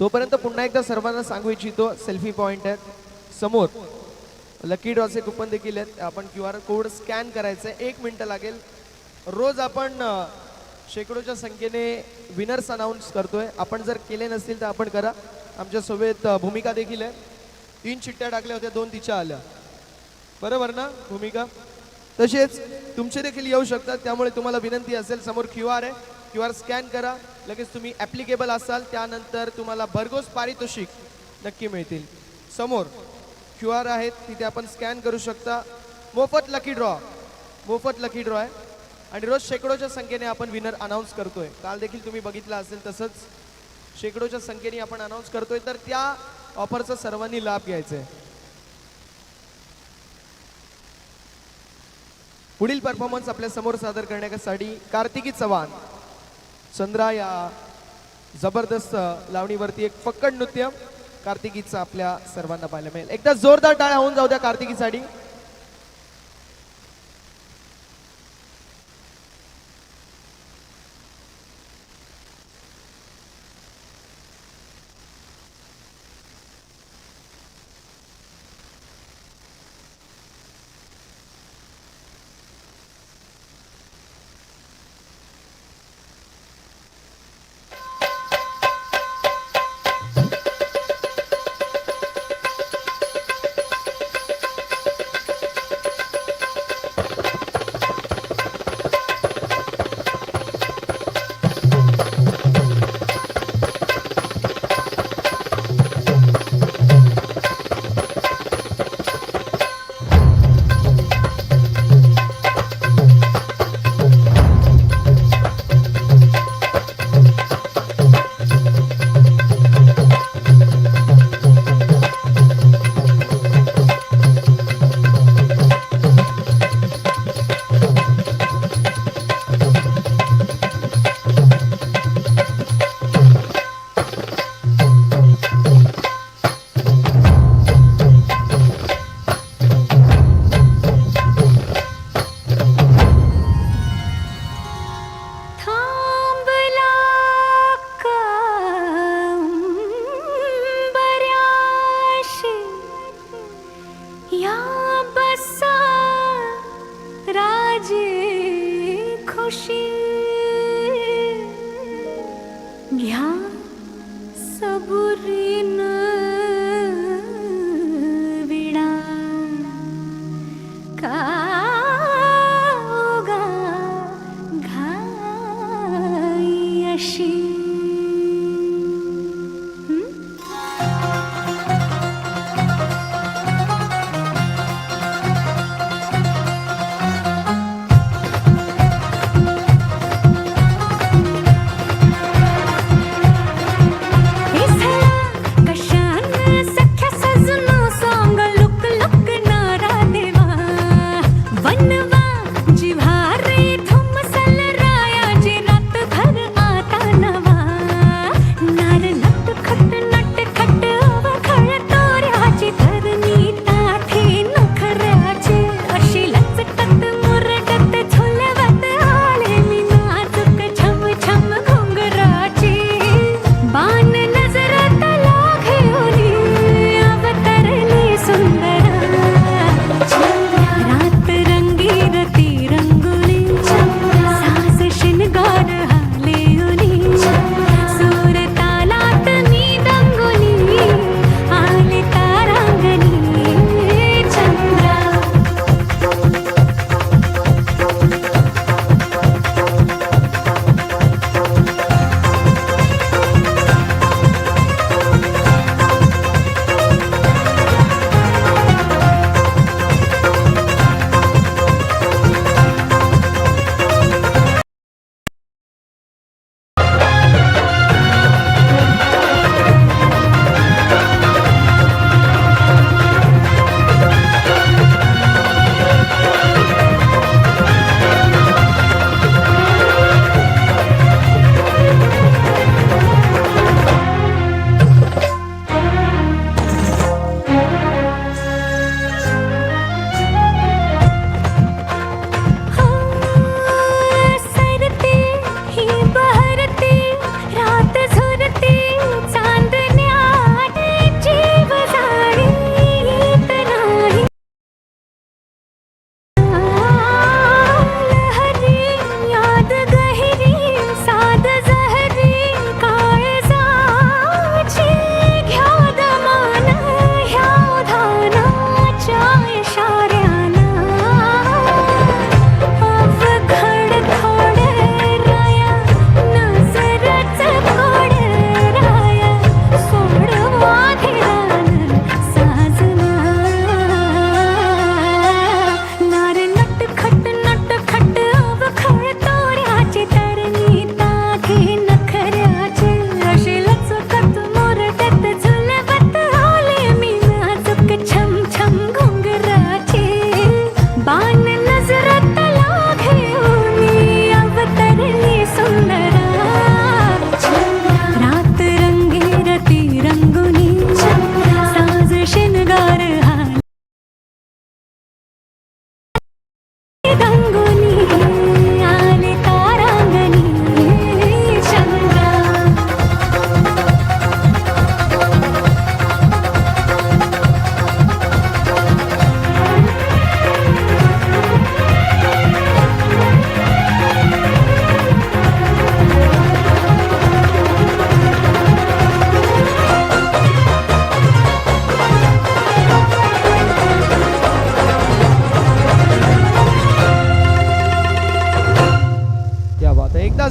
तोपर्यंत पुन्हा एकदा सर्वांना सांगू इच्छितो सेल्फी पॉइंट आहेत समोर लकी ड्रॉचे कुपन देखील आहेत आपण QR कोड स्कॅन करायचं आहे 1 मिनिट लागेल रोज आपण शेकडोच्या संख्येने विनर्स अनाउन्स करतोय आपण जर केले नसतील तर आपण करा आमच्या सोबत भूमिका देखील आहे 3 चिठ्ठ्या टाकल्या होत्या 2 तिच्या आल्या बरोबर ना भूमिका तसेच तुमचे देखील येऊ शकतात त्यामुळे तुम्हाला विनंती असेल समोर QR आहे QR स्कॅन करा लगेच तुम्ही ॲप्लिकेबल असाल त्यानंतर तुम्हाला भरघोस पारितोषिक नक्की मिळतील समोर QR आहेत तिथे आपण स्कॅन करू शकता मोफत लकी ड्रॉ आहे आणि रोज शेकडोच्या संख्येने आपण विनर अनाउन्स करतोय काल देखील तुम्ही बघितलं असेल तसंच शेकडोच्या संख्येने आपण अनाउन्स करतोय तर त्या ऑफरचा सर्वांनी लाभ घ्यायचा आहे पुढील परफॉर्मन्स आपल्या समोर सादर करण्यासाठी कार्तिकी चव्हाण चंद्रा या जबरदस्त लावणीवरती एक फक्कड नृत्य कार्तिकीचं आपल्या सर्वांना पाहायला मिळेल एकदा जोरदार टाळ्या होऊन जाऊ द्या कार्तिकीसाठी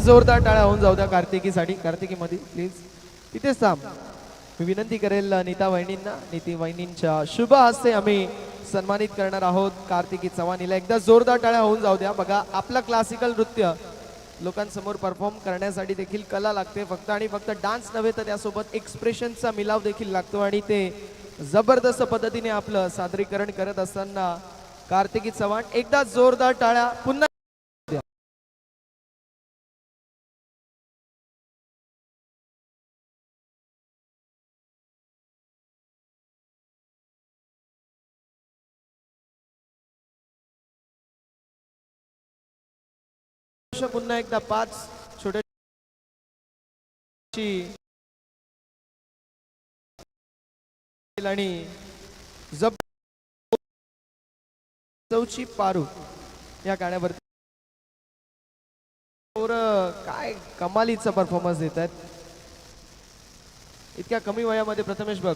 जोरदार टाळ्या होऊन जाऊ द्या कार्तिकीसाठी. कार्तिकीमध्ये प्लीज तिथेच थांब. मी विनंती करेल नीता वहिनींना, नीती वहिनींच्या शुभ हस्ते आम्ही सन्मानित करणार आहोत कार्तिकी चव्हाण हिला. एकदा जोरदार टाळ्या होऊन जाऊ द्या. बघा आपलं क्लासिकल नृत्य लोकांसमोर परफॉर्म करण्यासाठी देखील कला लागते, फक्त आणि फक्त डान्स नव्हे तर त्यासोबत एक्सप्रेशनचा मिलाव देखील लागतो आणि ते जबरदस्त पद्धतीने आपलं सादरीकरण करत असताना कार्तिकी चव्हाण एकदा जोरदार टाळ्या पुन्हा. पुन्हा एकदा 5 छोटे आणि जब चौची पारू या गाण्यावरती काय कमालीचा परफॉर्मन्स देत आहेत. इतक्या कमी वयामध्ये प्रथमेश बघ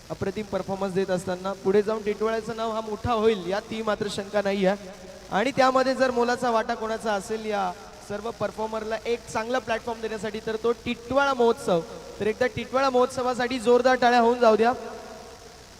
अप्रतिम परफॉर्मन्स देत असताना पुढे जाऊन टिटवाळ्याचं नाव हा मोठा होईल यात ती मात्र शंका नाही आहे. आणि त्यामध्ये जर मोलाचा वाटा कोणाचा असेल या सर्व परफॉर्मरला एक चांगला प्लॅटफॉर्म देण्यासाठी तर तो टिटवाळा महोत्सव. तर एकदा टिटवाळा महोत्सवासाठी जोरदार टाळ्या होऊन जाऊ द्या.